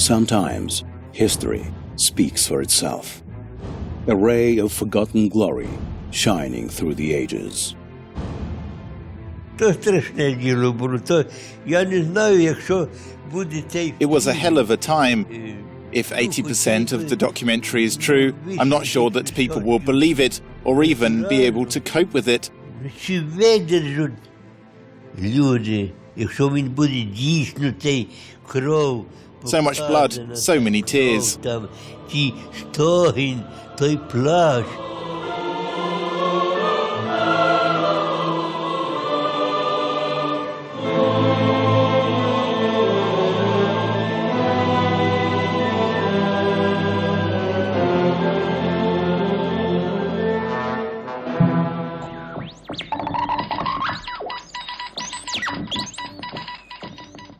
Sometimes history speaks for itself. A ray of forgotten glory shining through the ages. It was a hell of a time. If 80% of the documentary is true, I'm not sure that people will believe it or even be able to cope with it. So much blood, so many tears.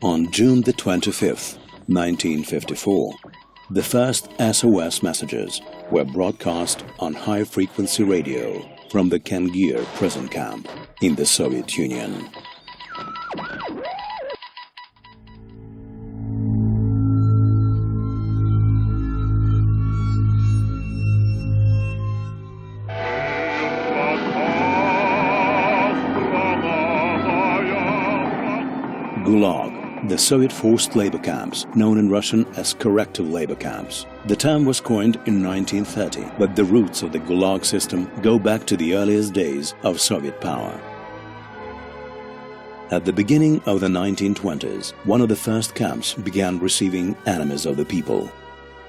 On June the 25th, 1954, the first SOS messages were broadcast on high-frequency radio from the Kengir prison camp in the Soviet Union. Gulag, the Soviet forced labor camps, known in Russian as corrective labor camps. The term was coined in 1930, but the roots of the Gulag system go back to the earliest days of Soviet power. At the beginning of the 1920s, one of the first camps began receiving enemies of the people.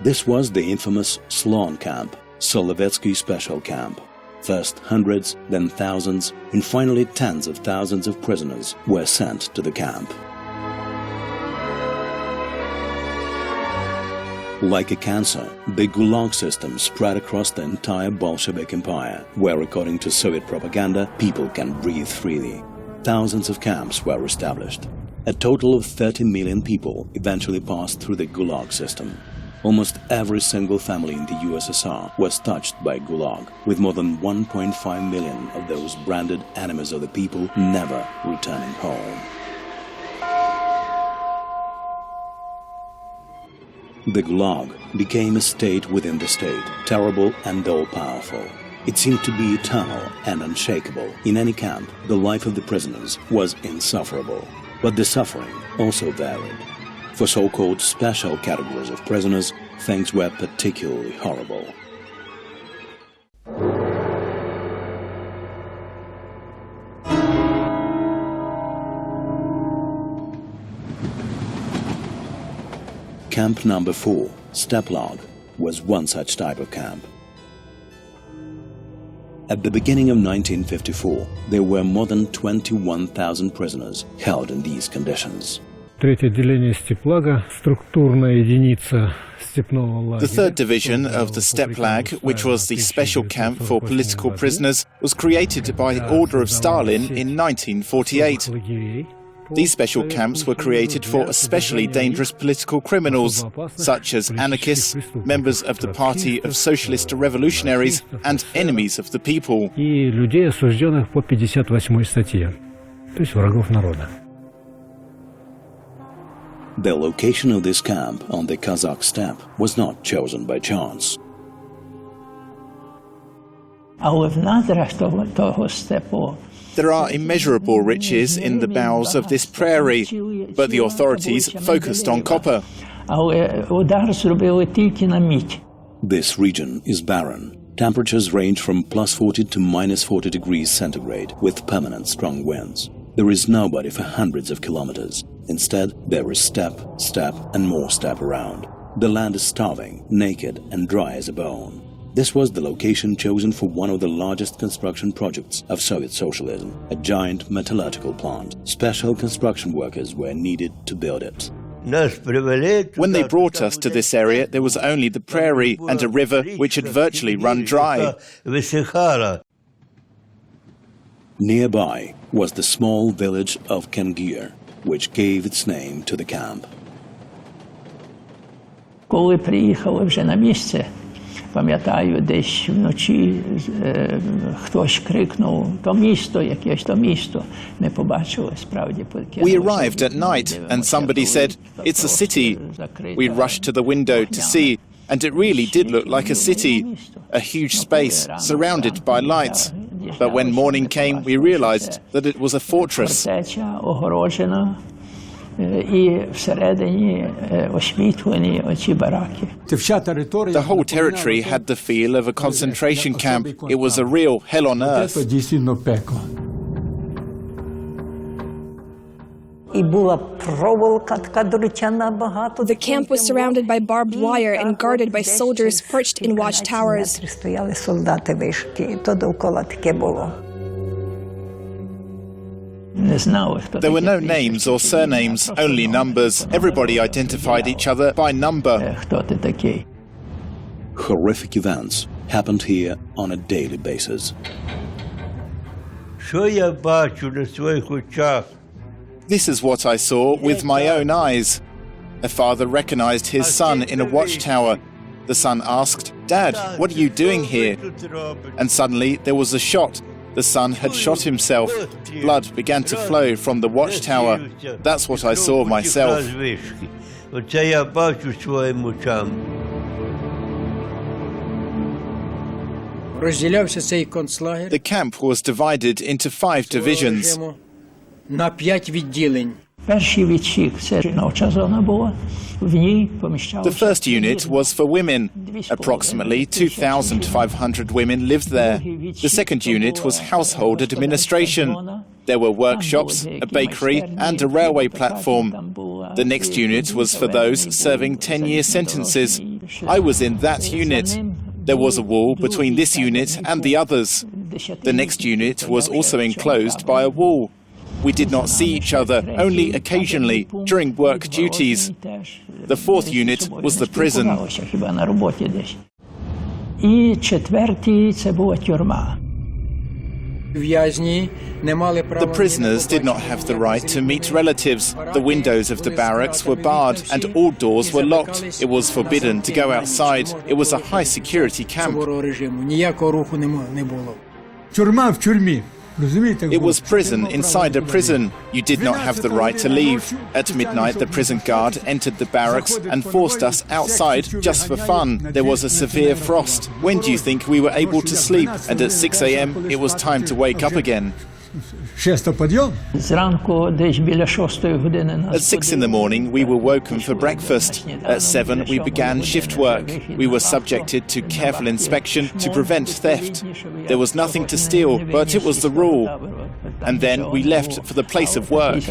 This was the infamous Slon camp, Solovetsky Special Camp. First hundreds, then thousands, and finally tens of thousands of prisoners were sent to the camp. Like a cancer, the Gulag system spread across the entire Bolshevik empire, where, according to Soviet propaganda, people can breathe freely. Thousands of camps were established. A total of 30 million people eventually passed through the Gulag system. Almost every single family in the USSR was touched by Gulag, with more than 1.5 million of those branded enemies of the people never returning home. The Gulag became a state within the state, terrible and all-powerful. It seemed to be eternal and unshakable. In any camp, the life of the prisoners was insufferable. But the suffering also varied. For so-called special categories of prisoners, things were particularly horrible. Camp number 4, Steppe, was one such type of camp. At the beginning of 1954, there were more than 21,000 prisoners held in these conditions. The third division of the Steppe, which was the special camp for political prisoners, was created by order of Stalin in 1948. These special camps were created for especially dangerous political criminals, such as anarchists, members of the Party of Socialist Revolutionaries, and enemies of the people. The location of this camp on the Kazakh steppe was not chosen by chance. There are immeasurable riches in the bowels of this prairie, but the authorities focused on copper. This region is barren. Temperatures range from +40 to -40 degrees centigrade with permanent strong winds. There is nobody for hundreds of kilometers. Instead, there is steppe, and more steppe around. The land is starving, naked, and dry as a bone. This was the location chosen for one of the largest construction projects of Soviet socialism, a giant metallurgical plant. Special construction workers were needed to build it. When they brought us to this area, there was only the prairie and a river which had virtually run dry. Nearby was the small village of Kengir, which gave its name to the camp. Пам'ятаю, десь вночі хтось крикнув: «То місто, якесь то місто». Не побачили, справді. We arrived at night and somebody said, "It's a city." We rushed to the window to see, and it really did look like a city, a huge space surrounded by lights. But when morning came, we realized that it was a fortress. Фортеця огороджена, і всередині освітлені оці бараки. The whole territory had the feel of a concentration camp. It was a real hell on earth. The camp was surrounded by barbed wire and guarded by soldiers perched in watchtowers. There were no names or surnames, only numbers. Everybody identified each other by number. Horrific events happened here on a daily basis. This is what I saw with my own eyes. A father recognized his son in a watchtower. The son asked, "Dad, what are you doing here?" And suddenly there was a shot. The son had shot himself. Blood began to flow from the watchtower. That's what I saw myself. The camp was divided into 5 divisions. The first unit was for women. Approximately 2,500 women lived there. The second unit was household administration. There were workshops, a bakery, and a railway platform. The next unit was for those serving 10-year sentences. I was in that unit. There was a wall between this unit and the others. The next unit was also enclosed by a wall. We did not see each other, only occasionally, during work duties. The fourth unit was the prison. The prisoners did not have the right to meet relatives. The windows of the barracks were barred and all doors were locked. It was forbidden to go outside. It was a high-security camp. It was prison inside a prison. You did not have the right to leave. At midnight, the prison guard entered the barracks and forced us outside just for fun. There was a severe frost. When do you think we were able to sleep? And at 6 a.m., it was time to wake up again. At 6 in the morning, we were woken for breakfast. At 7, we began shift work. We were subjected to careful inspection to prevent theft. There was nothing to steal, but it was the rule. And then we left for the place of work.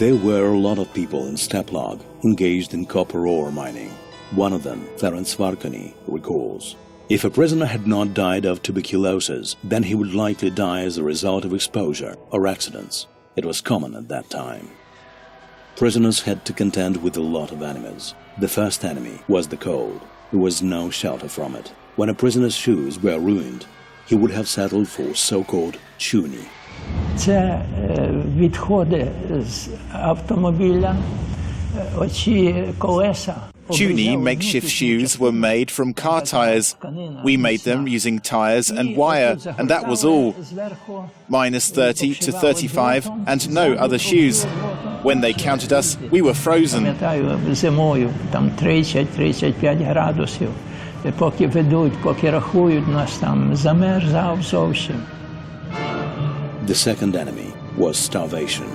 There were a lot of people in Steppe engaged in copper ore mining. One of them, Ferenc Varkany, recalls, "If a prisoner had not died of tuberculosis, then he would likely die as a result of exposure or accidents. It was common at that time." Prisoners had to contend with a lot of enemies. The first enemy was the cold. There was no shelter from it. When a prisoner's shoes were ruined, he would have settled for so-called chuni. Це відходи з автомобіля, оці колеса. Chuni makeshift shoes were made from car tires. We made them using tires and wire, and that was all. Minus 30 to 35 and no other shoes. When they counted us, we were frozen. Зимою там 30-35 градусів. Поки ведуть, поки рахують, нас там замерзав зовсім. The second enemy was starvation.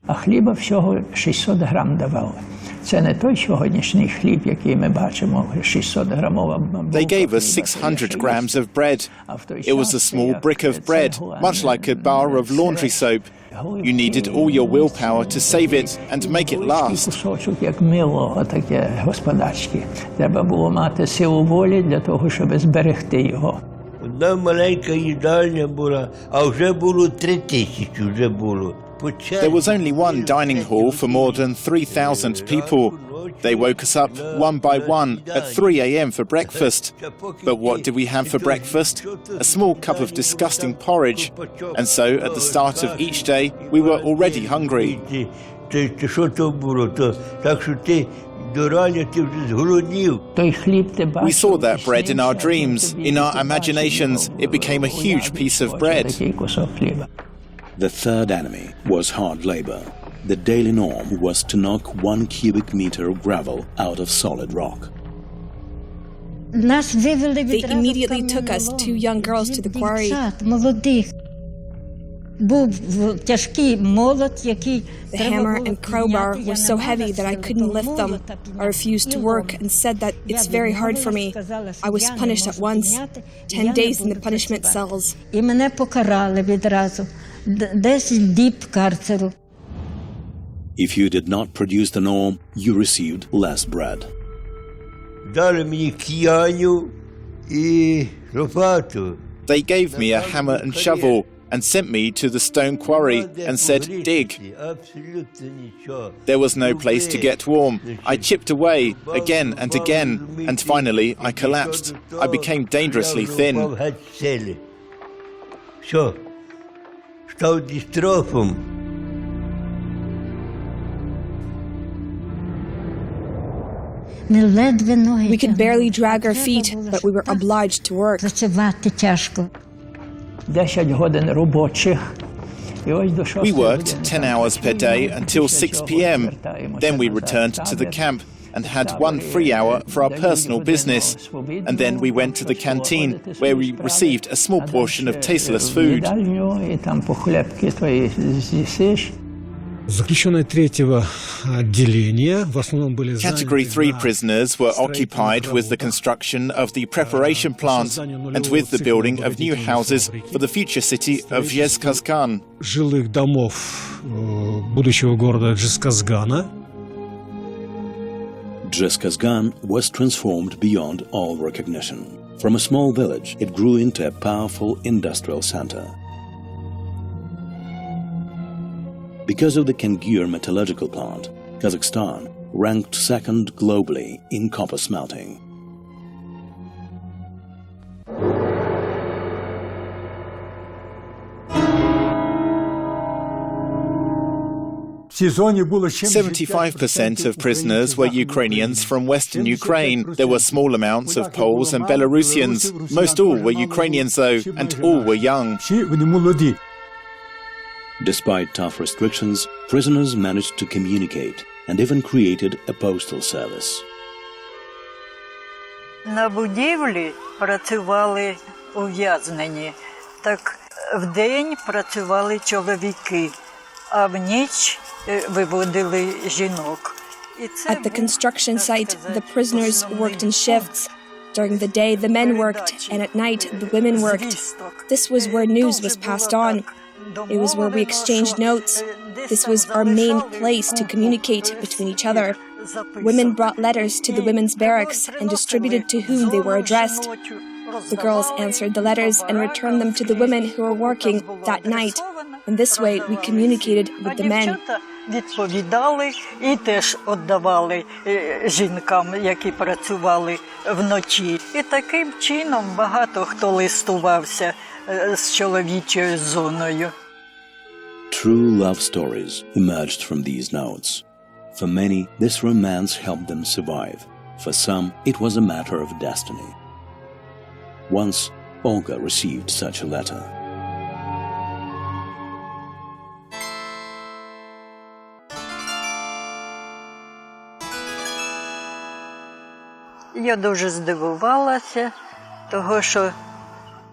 А хліба всього 600 грам давали. Це не той сьогоднішній хліб, який ми бачимо, 600-грамова булка. They gave us 600 grams of bread. It was a small brick of bread, much like a bar of laundry soap. You needed all your willpower to save it and make it last. Кусочок, як мило, таке господарське. Треба було мати силу волі для того, щоб зберегти його. Одна маленька їдальня була, а вже було 3000, вже було. There was only one dining hall for more than 3,000 people. They woke us up one by one at 3 a.m. for breakfast. But what did we have for breakfast? A small cup of disgusting porridge. And so, at the start of each day, we were already hungry. що то було? Так що ти до рання ти вже зголоднів. Той хліб ти We бачив, saw that bread in our снився, dreams. тобі In our побачив imaginations, it його. became a huge piece of bread. Такий кусок хліба. The third enemy was hard labor. The daily norm was to knock 1 cubic meter of gravel out of solid rock. They immediately took us, 2 young girls, to the quarry. The hammer and crowbar were so heavy that I couldn't lift them. I refused to work and said that it's very hard for me. I was punished at once, 10 days in the punishment cells. І мене покарали відразу. 10 діб карцеру. If you did not produce the norm, you received less bread. Дали мені кияню і лопату. They gave me a hammer and shovel and sent me to the stone quarry and said, dig. Абсолютно нічого. There was no place to get warm. I chipped away again and again, and finally I collapsed. I became dangerously thin. Все. Став дистрофом. We could barely drag our feet, but we were obliged to work. Працювати тяжко. 10 годин робочих. І ось до 6 We worked 10 hours per day until 6 p.m. Then we returned to the camp and had 1 free hour for our personal business. And then we went to the canteen, where we received a small portion of tasteless food. І там по хлібки твої з'їсиш. Заключенные третьего отделения в основном были Category 3 prisoners were occupied with the construction of the preparation plant and with the building of new houses for the future city of Jezkazgan. жилых домов будущего города Джесказгана. Jezkazgan was transformed beyond all recognition. From a small village, it grew into a powerful industrial center. Because of the Kengir metallurgical plant, Kazakhstan ranked second globally in copper smelting. – 75% of prisoners were Ukrainians from Western Ukraine. There were small amounts of Poles and Belarusians. Most all were Ukrainians, though, and all were young. Despite tough restrictions, prisoners managed to communicate and even created a postal service. На будівлі працювали ув'язнені. Так вдень працювали чоловіки, а в ніч виводили жінок. At the construction site, the prisoners worked in shifts. During the day, the men worked, and at night, the women worked. This was where news was passed on. It was where we exchanged notes. This was our main place to communicate between each other. Women brought letters to the women's barracks and distributed to whom they were addressed. The girls answered the letters and returned them to the women who were working that night. In this way, we communicated with the men. Відповідали і теж віддавали жінкам, які працювали вночі. І таким чином багато хто листувався з чоловічою зоною. True love stories emerged from these notes. For many, this romance helped them survive. For some, it was a matter of destiny. Once, Olga received such a letter. Я дуже здивувалася, того, що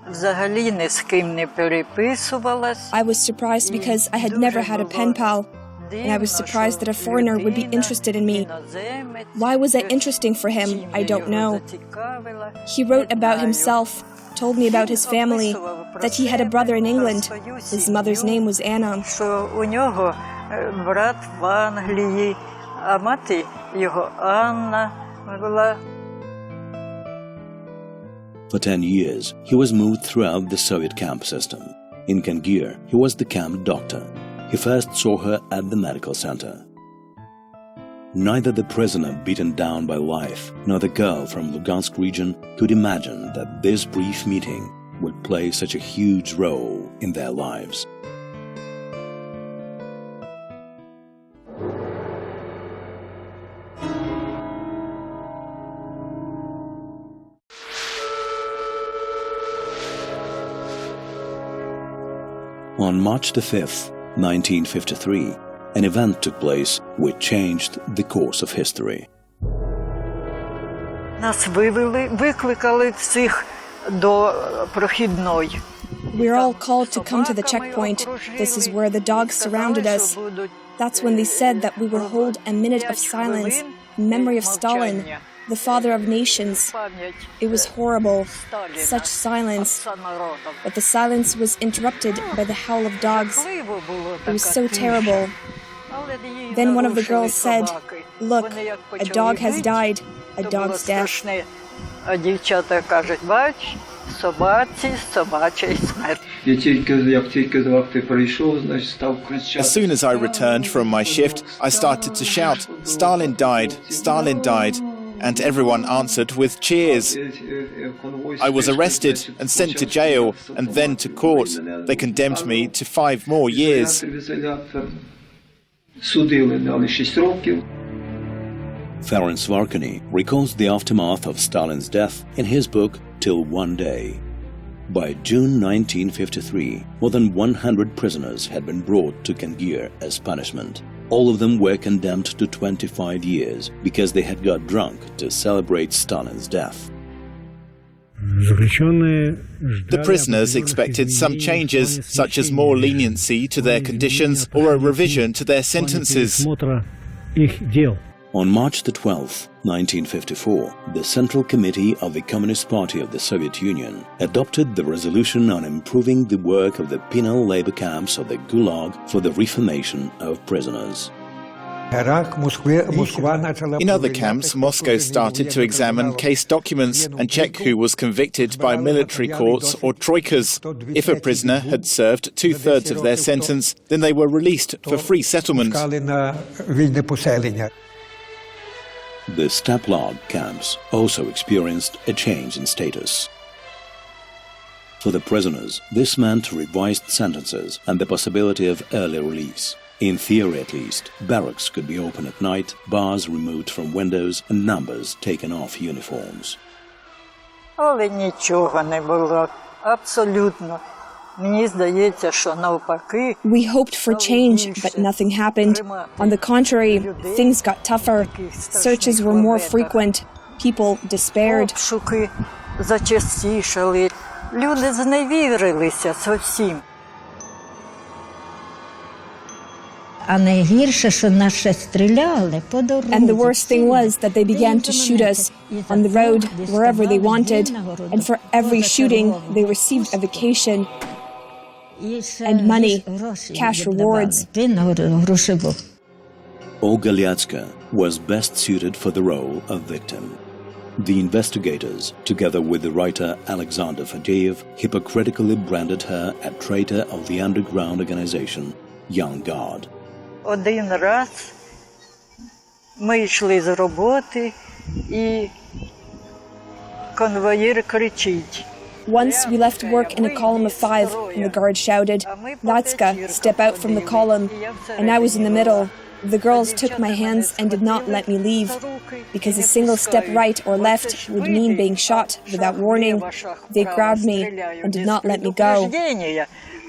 взагалі ні з ким не переписувалась. I was surprised because I had never had a pen pal, and I was surprised that a foreigner would be interested in me. Why was I interesting for him? I don't know. He wrote about himself, told me about his family, that he had a brother in England. His mother's name was Anna. Що у нього брат в Англії, а мати його Анна була. For 10 years, he was moved throughout the Soviet camp system. In Kengir, he was the camp doctor. He first saw her at the medical center. Neither the prisoner beaten down by life nor the girl from Lugansk region could imagine that this brief meeting would play such a huge role in their lives. On March the 5th, 1953, an event took place which changed the course of history. Нас викликали всіх до прохідної. We're all called to come to the checkpoint. This is where the dogs surrounded us. That's when they said that we would hold a minute of silence in memory of Stalin, the father of nations. It was horrible, such silence. But the silence was interrupted by the howl of dogs. It was so terrible. Then one of the girls said, "Look, a dog has died, a dog's death." А дівчата кажуть, бач, собачий смерть. As soon as I returned from my shift, I started to shout, "Stalin died, Stalin died," and everyone answered with cheers. I was arrested and sent to jail and then to court. They condemned me to 5 more years. Ferenc Varkany recalls the aftermath of Stalin's death in his book Till One Day. By June 1953, more than 100 prisoners had been brought to Kengir as punishment. All of them were condemned to 25 years because they had got drunk to celebrate Stalin's death. The prisoners expected some changes, such as more leniency to their conditions or a revision to their sentences. On March the 12th, 1954, the Central Committee of the Communist Party of the Soviet Union adopted the resolution on improving the work of the penal labor camps of the Gulag for the reformation of prisoners. In other camps, Moscow started to examine case documents and check who was convicted by military courts or troikas. If a prisoner had served 2/3 of their sentence, then they were released for free settlement. The Steppe camps also experienced a change in status. For the prisoners, this meant revised sentences and the possibility of early release. In theory at least, barracks could be open at night, bars removed from windows and numbers taken off uniforms. Але нічого не було, абсолютно. Мені здається, що навпаки. We hoped for change, but nothing happened. On the contrary, things got tougher. Searches were more frequent. People despaired. Обшуки зачастішали. Люди зневірилися зовсім. А найгірше, що нас ще стріляли по дорозі. And the worst thing was that they began to shoot us on the road, wherever they wanted. And for every shooting, they received a vacation and money, cash rewards. Olga Lyatska was best suited for the role of victim. The investigators, together with the writer Alexander Fadeev, hypocritically branded her a traitor of the underground organization Young Guard. Один раз ми йшли з роботи, і конвоїр кричить. Once we left work in a column of 5, and the guard shouted, "Lyatska, step out from the column," and I was in the middle. The girls took my hands and did not let me leave, because a single step right or left would mean being shot without warning. They grabbed me and did not let me go.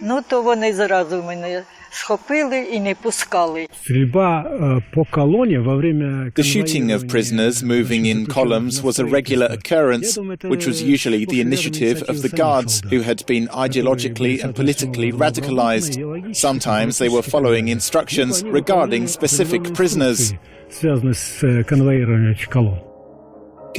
Ну, то вони зразу мене схопили і не пускали. The shooting of prisoners moving in columns was a regular occurrence, which was usually the initiative of the guards, who had been ideologically and politically radicalized. Sometimes they were following instructions regarding specific prisoners.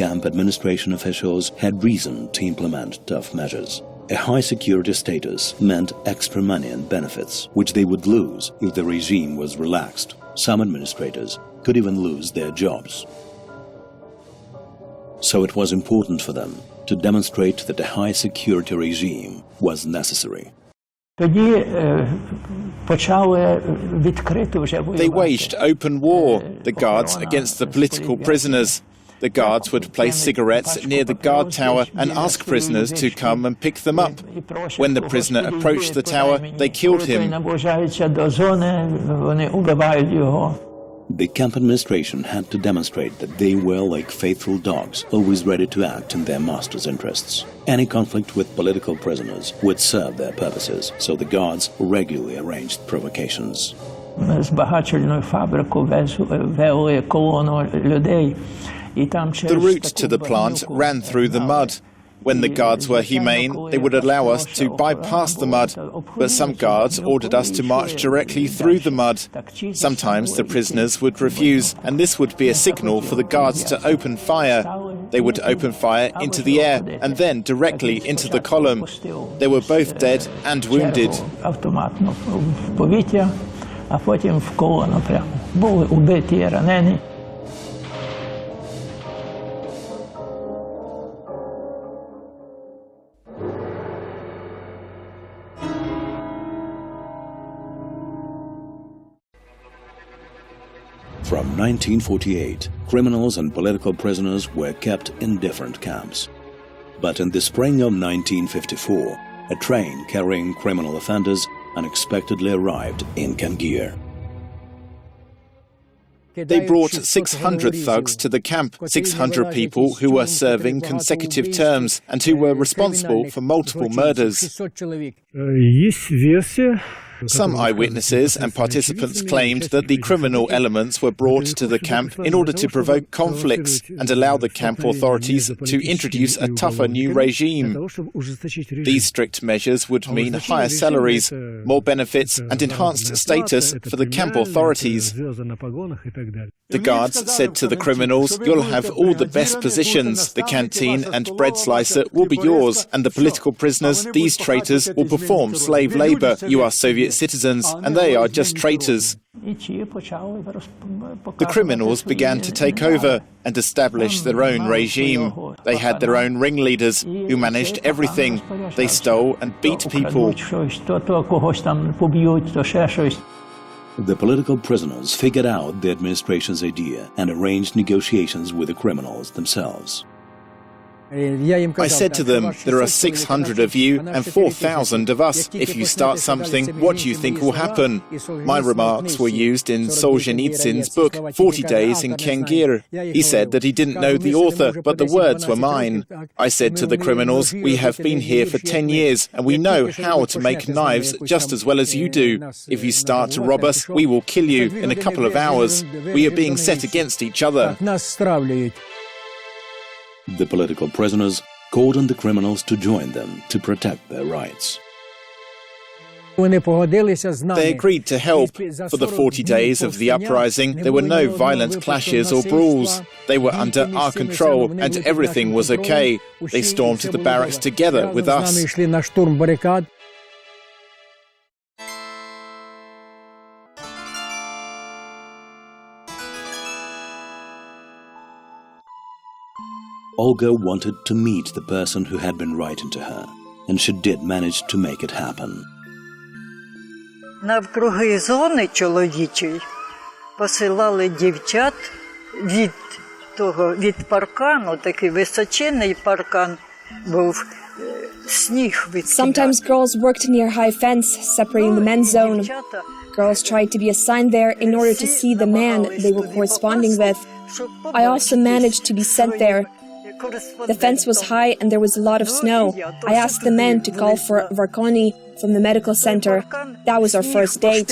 Camp administration officials had reason to implement tough measures. A high security status meant extra money and benefits, which they would lose if the regime was relaxed. Some administrators could even lose their jobs. So it was important for them to demonstrate that a high security regime was necessary. They waged open war, the guards against the political prisoners. The guards would place cigarettes near the guard tower and ask prisoners to come and pick them up. When the prisoner approached the tower, they killed him. The camp administration had to demonstrate that they were like faithful dogs, always ready to act in their master's interests. Any conflict with political prisoners would serve their purposes, so the guards regularly arranged provocations. The route to the plant ran through the mud. When the guards were humane, they would allow us to bypass the mud, but some guards ordered us to march directly through the mud. Sometimes the prisoners would refuse, and this would be a signal for the guards to open fire. They would open fire into the air and then directly into the column. They were both dead and wounded. From 1948, criminals and political prisoners were kept in different camps. But in the spring of 1954, a train carrying criminal offenders unexpectedly arrived in Kengir. They brought 600 thugs to the camp, 600 people who were serving consecutive terms and who were responsible for multiple murders. Some eyewitnesses and participants claimed that the criminal elements were brought to the camp in order to provoke conflicts and allow the camp authorities to introduce a tougher new regime. These strict measures would mean higher salaries, more benefits and enhanced status for the camp authorities. The guards said to the criminals, "You'll have all the best positions, the canteen and bread slicer will be yours, and the political prisoners, these traitors, will perform slave labor. You are Soviet citizens, and they are just traitors." The criminals began to take over and establish their own regime. They had their own ringleaders who managed everything. They stole and beat people. The political prisoners figured out the administration's idea and arranged negotiations with the criminals themselves. I said to them, "There are 600 of you and 4,000 of us. If you start something, what do you think will happen?" My remarks were used in Solzhenitsyn's book, 40 Days in Kengir. He said that he didn't know the author, but the words were mine. I said to the criminals, "We have been here for 10 years, and we know how to make knives just as well as you do. If you start to rob us, we will kill you in a couple of hours. We are being set against each other." The political prisoners called on the criminals to join them to protect their rights. They agreed to help. For the 40 days of the uprising, there were no violent clashes or brawls. They were under our control and everything was okay. They stormed the barracks together with us. Olga wanted to meet the person who had been writing to her, and she did manage to make it happen. Навкруги зони чоловічої посилали дівчат від паркану, такий височинний паркан був, сніг відкидав. Sometimes girls worked near high fence separating the men's zone. Girls tried to be assigned there in order to see the man they were corresponding with. I also managed to be sent there. The fence was high and there was a lot of snow. I asked the men to call for Varkoni from the medical center. That was our first date.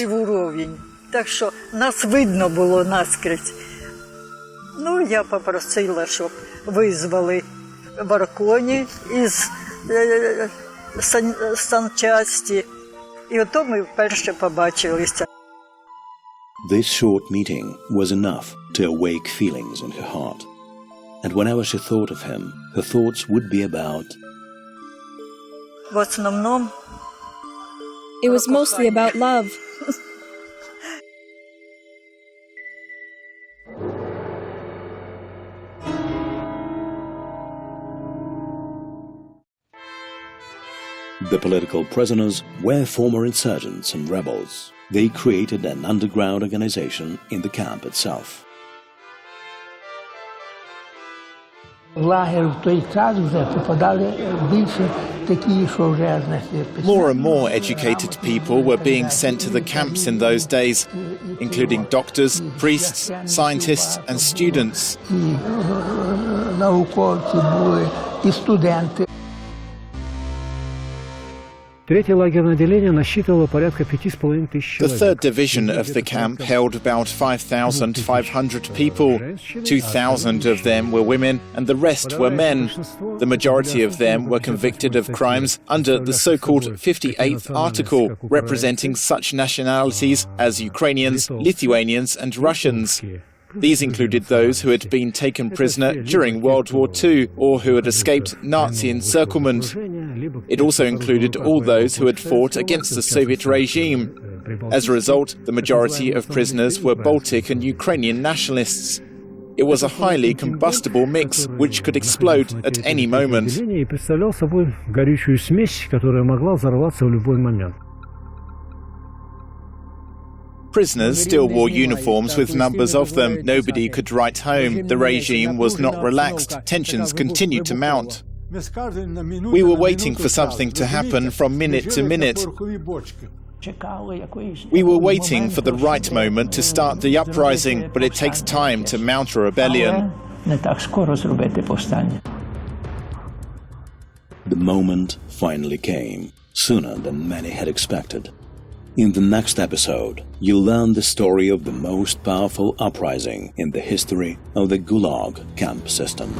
Так що нас видно було наскрізь. Ну, я попросила, щоб визвали Varkoni із санчасті. І ото ми вперше побачилися. This short meeting was enough to awake feelings in her heart. And whenever she thought of him, her thoughts would be about... В основному... It was mostly about love. The political prisoners were former insurgents and rebels. They created an underground organization in the camp itself. В лагер в той час вже попадали більше More and more educated people were being sent to the camps in those days, including doctors, priests, scientists and students. Третье лагерное отделение насчитывало порядка 5,5 тысяч The человек. third division of the camp held about 5,500 people. 2,000 of them were women and the rest were men. The majority of them were convicted of crimes under the so-called 58th article, representing such nationalities as Ukrainians, Lithuanians and Russians. These included those who had been taken prisoner during World War II or who had escaped Nazi encirclement. It also included all those who had fought against the Soviet regime. As a result, the majority of prisoners were Baltic and Ukrainian nationalists. It was a highly combustible mix which could explode at any moment. И представлял собой горючую смесь, которая могла взорваться в любой момент. Prisoners still wore uniforms with numbers of them. Nobody could write home. The regime was not relaxed. Tensions continued to mount. We were waiting for something to happen from minute to minute. We were waiting for the right moment to start the uprising, but it takes time to mount a rebellion. The moment finally came, sooner than many had expected. In the next episode, you'll learn the story of the most powerful uprising in the history of the Gulag camp system.